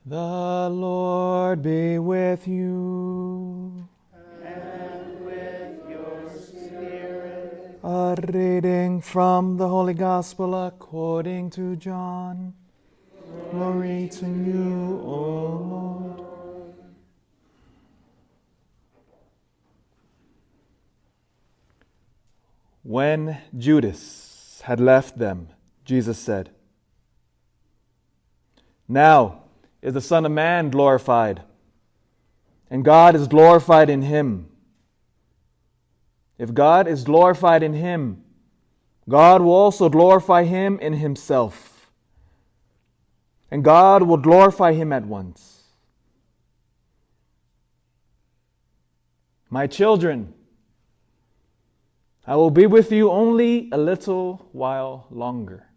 The Lord be with you. And with your spirit. A reading from the Holy Gospel according to John. Glory to you, O Lord. When Judas had left them, Jesus said, "Now is the Son of Man glorified, and God is glorified in him. If God is glorified in him, God will also glorify him in himself, and God will glorify him at once. My children, I will be with you only a little while longer.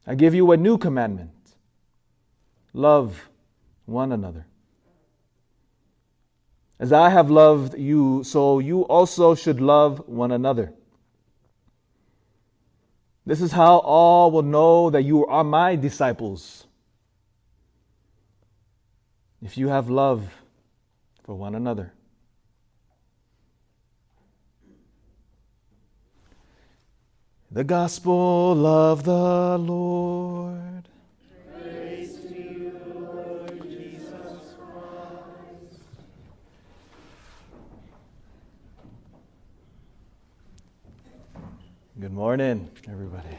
I give you a new commandment. Love one another. As I have loved you, so you also should love one another. This is how all will know that you are my disciples, if you have love for one another." The Gospel of the Lord. Praise to you, Lord Jesus Christ. Good morning, everybody.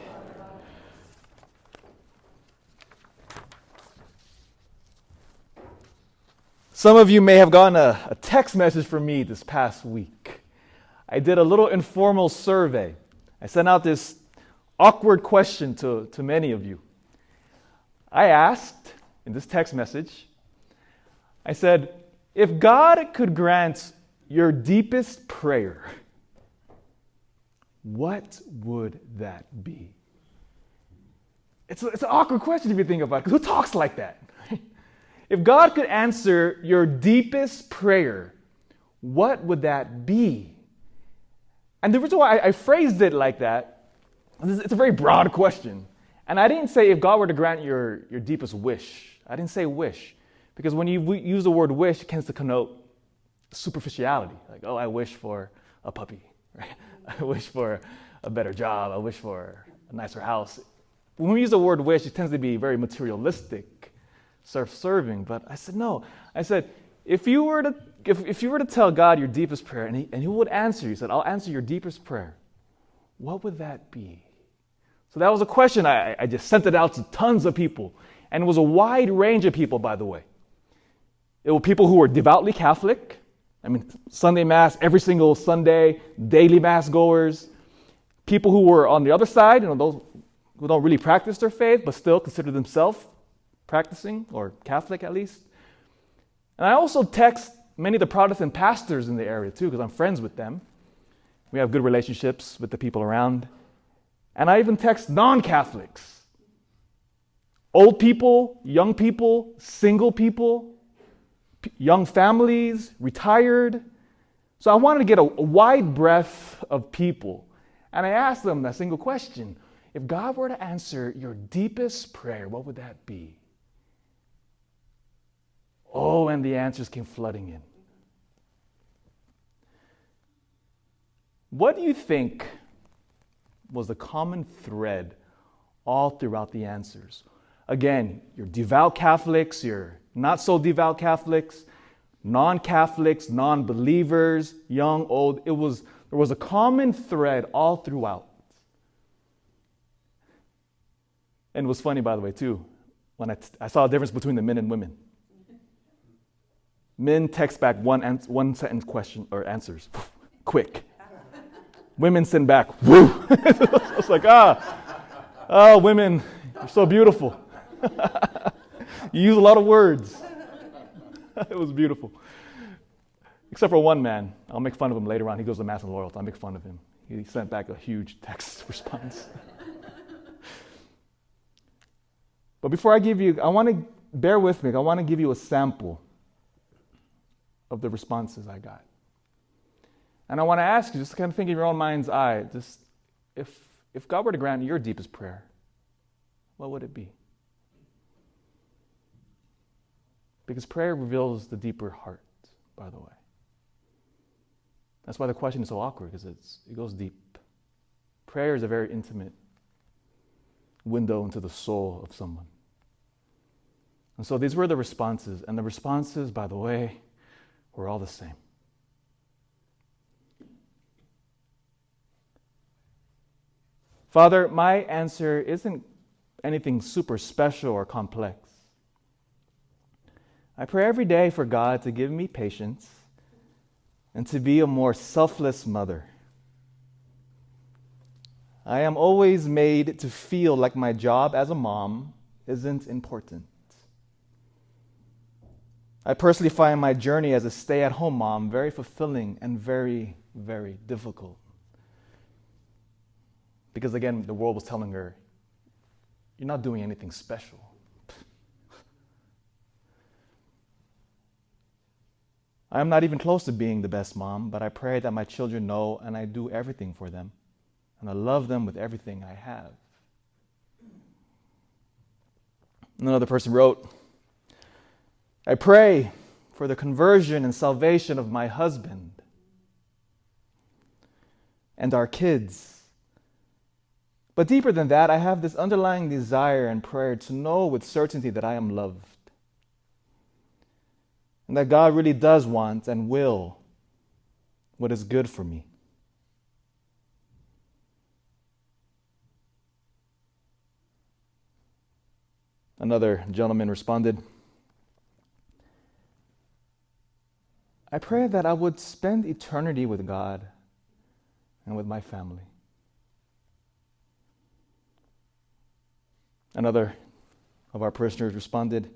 Some of you may have gotten a text message from me this past week. I did a little informal survey. I sent out this awkward question to many of you. I asked in this text message, I said, if God could grant your deepest prayer, what would that be? It's an awkward question if you think about it, because who talks like that? If God could answer your deepest prayer, what would that be? And the reason why I phrased it like that, it's a very broad question. And I didn't say if God were to grant your deepest wish. I didn't say wish. Because when you use the word wish, it tends to connote superficiality. Like, oh, I wish for a puppy. Right? I wish for a better job. I wish for a nicer house. When we use the word wish, it tends to be very materialistic, self-serving. But I said, no. I said, if you were to tell God your deepest prayer, and he would answer you, he said, I'll answer your deepest prayer, what would that be? So that was a question. I just sent it out to tons of people. And it was a wide range of people, by the way. It were people who were devoutly Catholic. I mean, Sunday Mass every single Sunday, daily Mass goers. People who were on the other side, those who don't really practice their faith, but still consider themselves practicing, or Catholic at least. And I also text many of the Protestant pastors in the area too, because I'm friends with them. We have good relationships with the people around. And I even text non-Catholics. Old people, young people, single people, young families, retired. So I wanted to get a wide breadth of people. And I asked them that single question. If God were to answer your deepest prayer, what would that be? Oh, and the answers came flooding in. What do you think was the common thread all throughout the answers? Again, you're devout Catholics, you're not so devout Catholics, non-Catholics, non-believers, young, old. There was a common thread all throughout. And it was funny, by the way, too, when I saw a difference between the men and women. Men text back one sentence question or answers, quick. Women send back, woo. I was like, oh, women, you're so beautiful. You use a lot of words. It was beautiful. Except for one man. I'll make fun of him later on. He goes to Mass and Loyalty. I'll make fun of him. He sent back a huge text response. But before I give you, bear with me. I want to give you a sample of the responses I got. And I want to ask you, just kind of think in your own mind's eye, just if God were to grant your deepest prayer, what would it be? Because prayer reveals the deeper heart, by the way. That's why the question is so awkward, because it goes deep. Prayer is a very intimate window into the soul of someone. And so these were the responses. And the responses, by the way, were all the same. Father, my answer isn't anything super special or complex. I pray every day for God to give me patience and to be a more selfless mother. I am always made to feel like my job as a mom isn't important. I personally find my journey as a stay-at-home mom very fulfilling and very, very difficult. Because again, the world was telling her, you're not doing anything special. I am not even close to being the best mom, but I pray that my children know and I do everything for them. And I love them with everything I have. Another person wrote, I pray for the conversion and salvation of my husband and our kids. But deeper than that, I have this underlying desire and prayer to know with certainty that I am loved. And that God really does want and will what is good for me. Another gentleman responded, I pray that I would spend eternity with God and with my family. Another of our parishioners responded,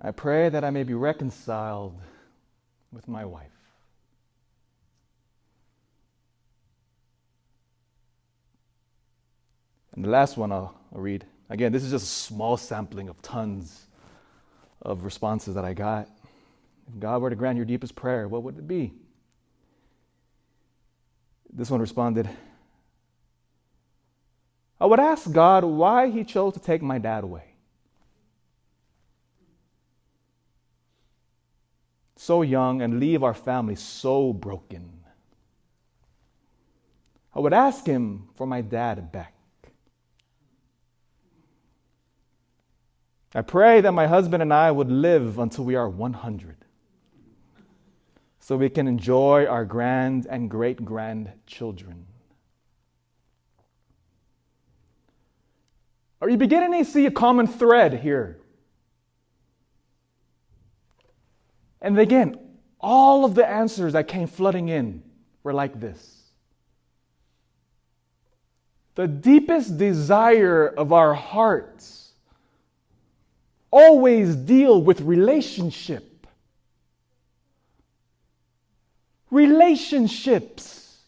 I pray that I may be reconciled with my wife. And the last one I'll read. Again, this is just a small sampling of tons of responses that I got. If God were to grant your deepest prayer, what would it be? This one responded, I would ask God why He chose to take my dad away. So young and leave our family so broken. I would ask Him for my dad back. I pray that my husband and I would live until we are 100, so we can enjoy our grand and great-grandchildren. Are you beginning to see a common thread here? And again, all of the answers that came flooding in were like this. The deepest desire of our hearts always deal with relationship. Relationships.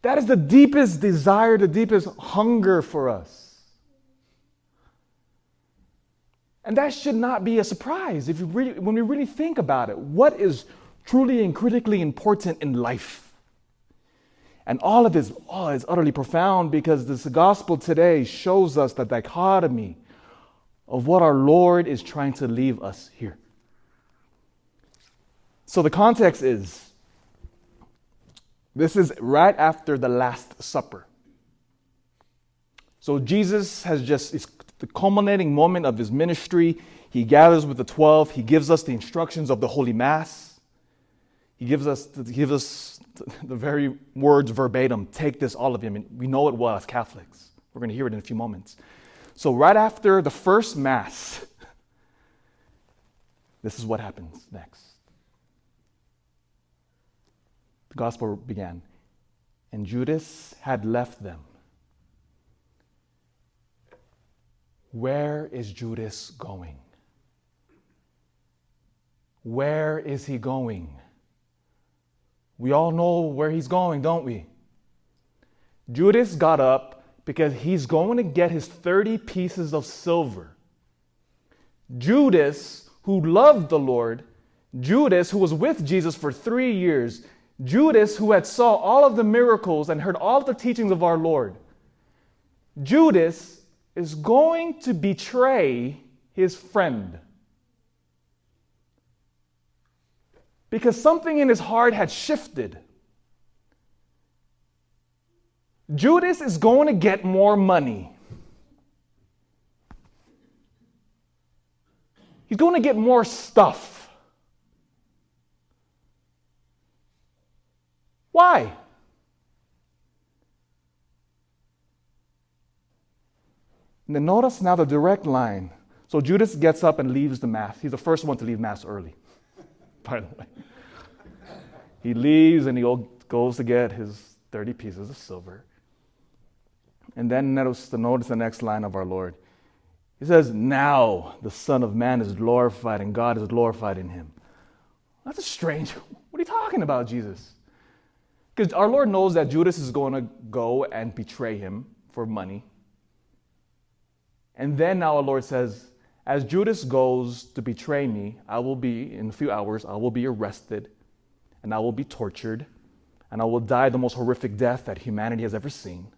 That is the deepest desire, the deepest hunger for us. And that should not be a surprise when we really think about it. What is truly and critically important in life? And all of this is utterly profound because this gospel today shows us the dichotomy of what our Lord is trying to leave us here. So the context is, this is right after the Last Supper. So Jesus it's the culminating moment of his ministry. He gathers with the 12. He gives us the instructions of the Holy Mass. He gives us the very words verbatim. Take this, all of him. And we know it well as Catholics. We're going to hear it in a few moments. So right after the first Mass, this is what happens next. The gospel began. And Judas had left them. Where is Judas going? Where is he going? We all know where he's going, don't we? Judas got up because he's going to get his 30 pieces of silver. Judas, who loved the Lord, Judas, who was with Jesus for 3 years, Judas, who had saw all of the miracles and heard all the teachings of our Lord, Judas is going to betray his friend. because something in his heart had shifted. Judas is going to get more money. He's going to get more stuff. Why? And then notice now the direct line. So Judas gets up and leaves the Mass. He's the first one to leave Mass early, by the way. He leaves and he goes to get his 30 pieces of silver. And then notice the next line of our Lord. He says, now the Son of Man is glorified and God is glorified in him. That's a strange. What are you talking about, Jesus? Because our Lord knows that Judas is going to go and betray him for money. And then now our Lord says, as Judas goes to betray me, in a few hours, I will be arrested and I will be tortured and I will die the most horrific death that humanity has ever seen.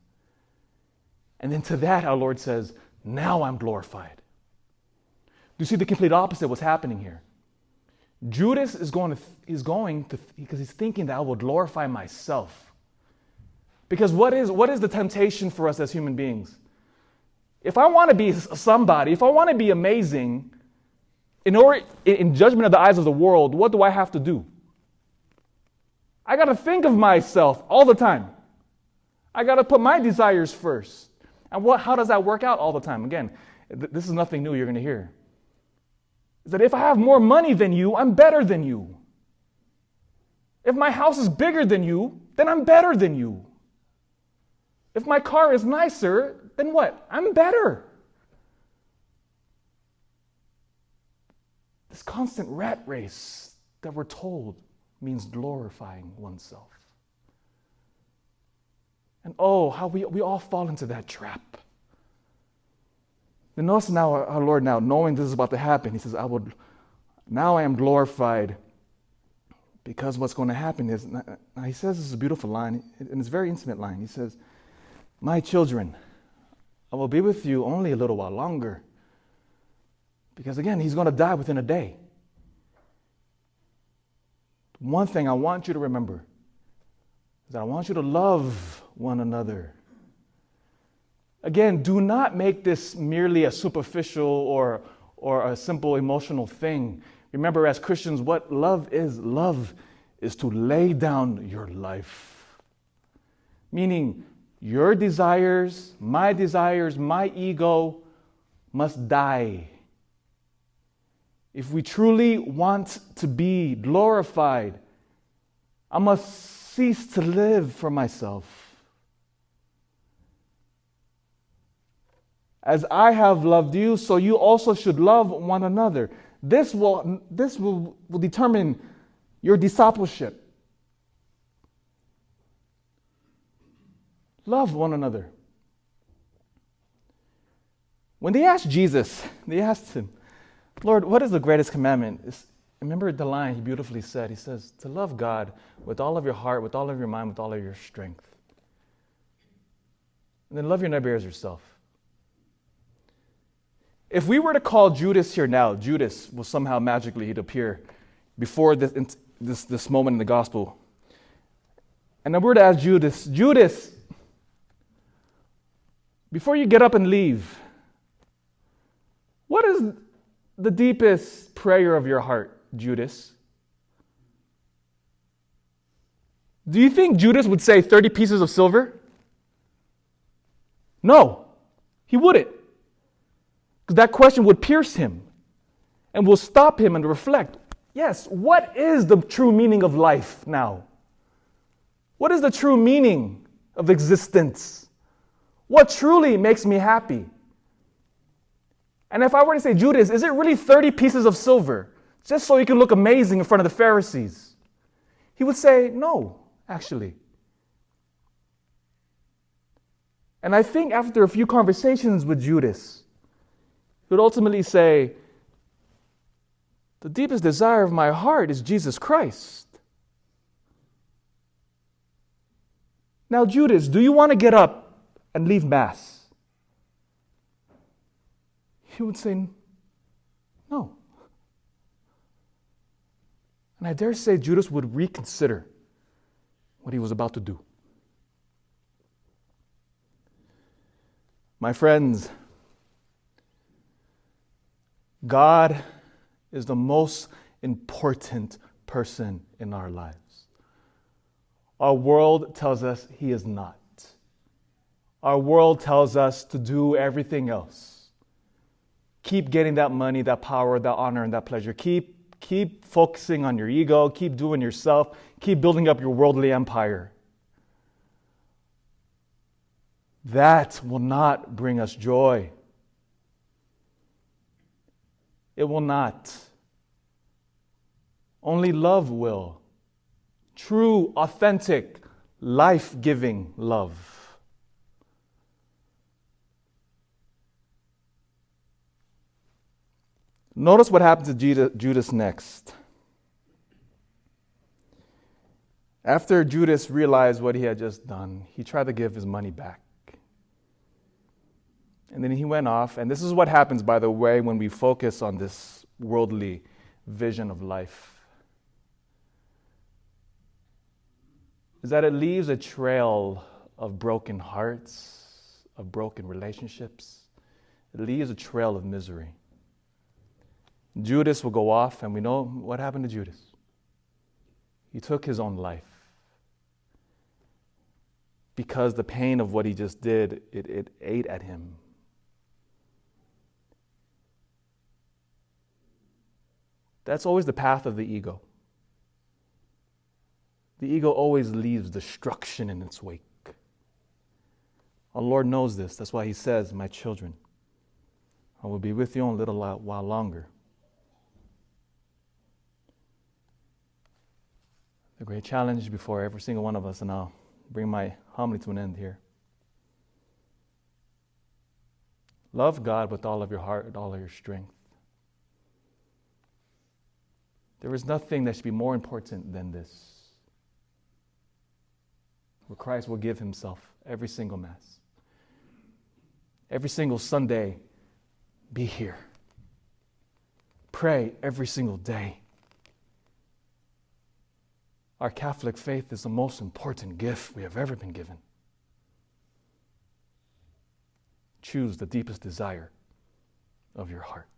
And then to that, our Lord says, now I'm glorified. Do you see the complete opposite of what's happening here? Judas is going to, because he's thinking that I will glorify myself. Because what is the temptation for us as human beings? If I want to be somebody, if I want to be amazing, in judgment of the eyes of the world, what do I have to do? I got to think of myself all the time. I got to put my desires first. And how does that work out all the time? Again, this is nothing new you're going to hear. Is that if I have more money than you, I'm better than you. If my house is bigger than you, then I'm better than you. If my car is nicer, then what? I'm better. This constant rat race that we're told means glorifying oneself. And how we all fall into that trap. And notice now our Lord, now knowing this is about to happen, he says, now I am glorified, because what's going to happen is, now he says this is a beautiful line, and it's a very intimate line. He says, my children, I will be with you only a little while longer. Because again, he's going to die within a day. One thing I want you to remember is that I want you to love one another. Again, do not make this merely a superficial or a simple emotional thing. Remember, as Christians, what love is to lay down your life. Meaning, your desires, my ego must die. If we truly want to be glorified, I must cease to live for myself. As I have loved you, so you also should love one another. This will determine your discipleship. Love one another. When they asked Jesus, they asked him, Lord, what is the greatest commandment? Remember the line he beautifully said. He says, to love God with all of your heart, with all of your mind, with all of your strength. And then love your neighbor as yourself. If we were to call Judas here now, Judas will somehow magically he'd appear before this moment in the gospel. And then we were to ask Judas, before you get up and leave, what is the deepest prayer of your heart, Judas? Do you think Judas would say 30 pieces of silver? No, he wouldn't. Because that question would pierce him and will stop him and reflect. Yes, what is the true meaning of life now? What is the true meaning of existence? What truly makes me happy? And if I were to say, Judas, is it really 30 pieces of silver just so you can look amazing in front of the Pharisees? He would say, no, actually. And I think after a few conversations with Judas, he would ultimately say, the deepest desire of my heart is Jesus Christ. Now, Judas, do you want to get up and leave Mass? He would say, no. And I dare say Judas would reconsider what he was about to do. My friends, God is the most important person in our lives. Our world tells us he is not. Our world tells us to do everything else. Keep getting that money, that power, that honor, and that pleasure. Keep focusing on your ego. Keep doing yourself. Keep building up your worldly empire. That will not bring us joy. It will not. Only love will. True, authentic, life-giving love. Notice what happened to Judas next. After Judas realized what he had just done, he tried to give his money back. And then he went off, and this is what happens, by the way, when we focus on this worldly vision of life, is that it leaves a trail of broken hearts, of broken relationships. It leaves a trail of misery. Judas will go off, and we know what happened to Judas. He took his own life. Because the pain of what he just did, it ate at him. That's always the path of the ego. The ego always leaves destruction in its wake. Our Lord knows this. That's why he says, my children, I will be with you a little while longer. The great challenge before every single one of us, and I'll bring my homily to an end here. Love God with all of your heart and all of your strength. There is nothing that should be more important than this. Where Christ will give himself every single Mass. Every single Sunday, be here. Pray every single day. Our Catholic faith is the most important gift we have ever been given. Choose the deepest desire of your heart.